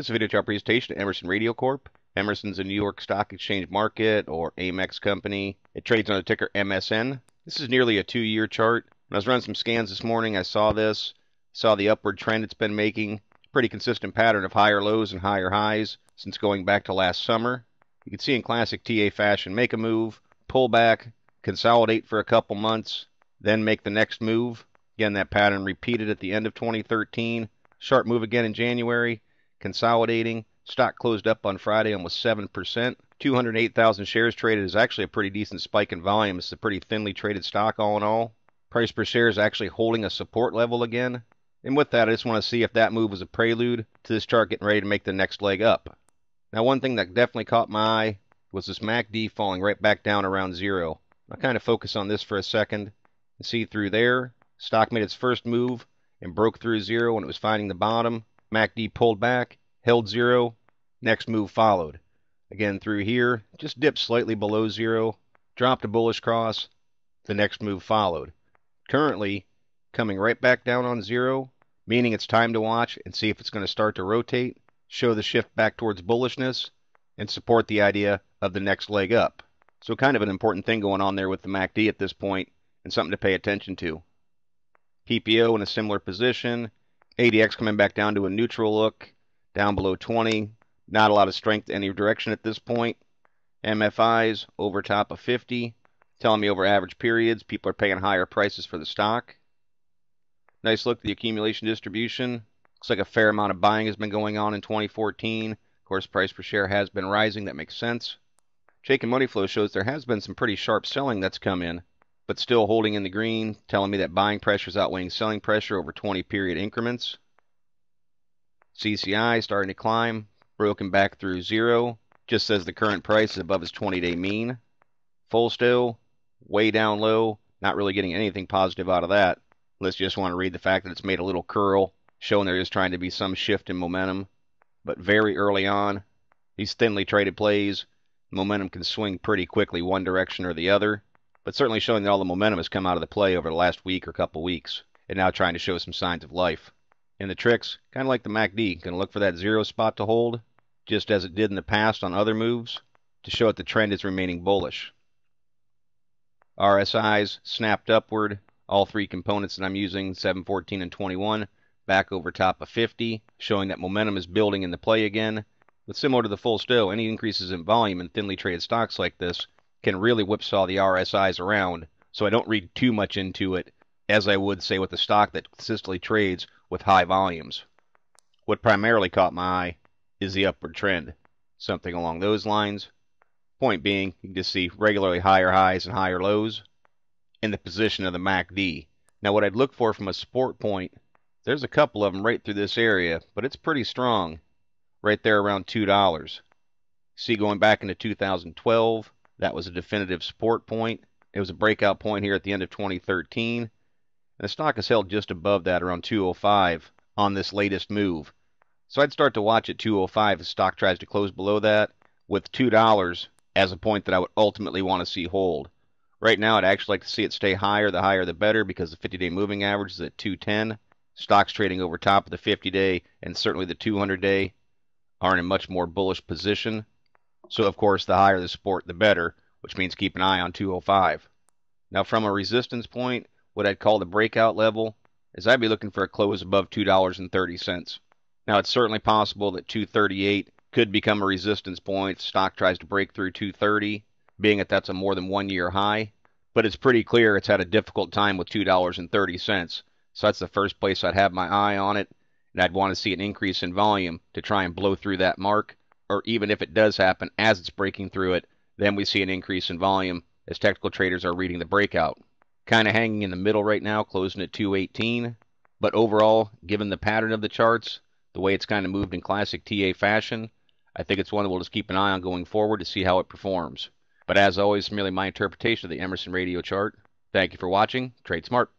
This is a video chart presentation of Emerson Radio Corp. Emerson's a New York Stock Exchange market, or AMEX company. It trades on the ticker MSN. This is nearly a 2-year chart. When I was running some scans this morning, I saw this. Saw the upward trend it's been making. Pretty consistent pattern of higher lows and higher highs since going back to last summer. You can see in classic TA fashion, make a move, pull back, consolidate for a couple months, then make the next move. Again, that pattern repeated at the end of 2013. Sharp move again in January. Consolidating. Stock closed up on Friday almost 7%. 208,000 shares traded is actually a pretty decent spike in volume. It's a pretty thinly traded stock all in all. Price per share is actually holding a support level again. And with that, I just want to see if that move was a prelude to this chart getting ready to make the next leg up. Now, one thing that definitely caught my eye was this MACD falling right back down around zero. I'll kind of focus on this for a second and see through there. Stock made its first move and broke through zero when it was finding the bottom. MACD pulled back, held zero, next move followed. Again through here, just dipped slightly below zero, dropped a bullish cross, the next move followed. Currently, coming right back down on zero, meaning it's time to watch and see if it's going to start to rotate, show the shift back towards bullishness, and support the idea of the next leg up. So kind of an important thing going on there with the MACD at this point, and something to pay attention to. PPO in a similar position. ADX coming back down to a neutral look, down below 20. Not a lot of strength any direction at this point. MFIs over top of 50, telling me over average periods, people are paying higher prices for the stock. Nice look at the accumulation distribution. Looks like a fair amount of buying has been going on in 2014. Of course, price per share has been rising. That makes sense. Chaikin money flow shows there has been some pretty sharp selling that's come in, but still holding in the green, telling me that buying pressure is outweighing selling pressure over 20-period increments. CCI starting to climb, broken back through zero, just says the current price is above its 20-day mean. Full still, way down low, not really getting anything positive out of that. Let's just want to read the fact that it's made a little curl, showing there is trying to be some shift in momentum. But very early on, these thinly traded plays, momentum can swing pretty quickly one direction or the other. But certainly showing that all the momentum has come out of the play over the last week or couple weeks, and now trying to show some signs of life. And the tricks, kind of like the MACD, going to look for that zero spot to hold, just as it did in the past on other moves, to show that the trend is remaining bullish. RSIs snapped upward, all three components that I'm using, 7, 14, and 21, back over top of 50, showing that momentum is building in the play again. But similar to the full stow, any increases in volume in thinly traded stocks like this can really whipsaw the RSIs around, so I don't read too much into it, as I would say with a stock that consistently trades with high volumes. What primarily caught my eye is the upward trend, something along those lines. Point being, you can just see regularly higher highs and higher lows in the position of the MACD. Now what I'd look for from a support point, there's a couple of them right through this area, but it's pretty strong, right there around $2. See, going back into 2012, that was a definitive support point. It was a breakout point here at the end of 2013. And the stock has held just above that around 205 on this latest move. So I'd start to watch at 205 if the stock tries to close below that, with $2 as a point that I would ultimately want to see hold. Right now, I'd actually like to see it stay higher the better, because the 50-day moving average is at 210. Stocks trading over top of the 50-day and certainly the 200-day are in a much more bullish position. So, of course, the higher the support, the better, which means keep an eye on 205. Now, from a resistance point, what I'd call the breakout level is I'd be looking for a close above $2.30. Now, it's certainly possible that 238 could become a resistance point. Stock tries to break through 230, being that that's a more than 1-year high. But it's pretty clear it's had a difficult time with $2.30. So that's the first place I'd have my eye on it, and I'd want to see an increase in volume to try and blow through that mark. Or even if it does happen as it's breaking through it, then we see an increase in volume as technical traders are reading the breakout. Kind of hanging in the middle right now, closing at 218. But overall, given the pattern of the charts, the way it's kind of moved in classic TA fashion, I think it's one that we'll just keep an eye on going forward to see how it performs. But as always, merely my interpretation of the Emerson Radio chart. Thank you for watching. Trade smart.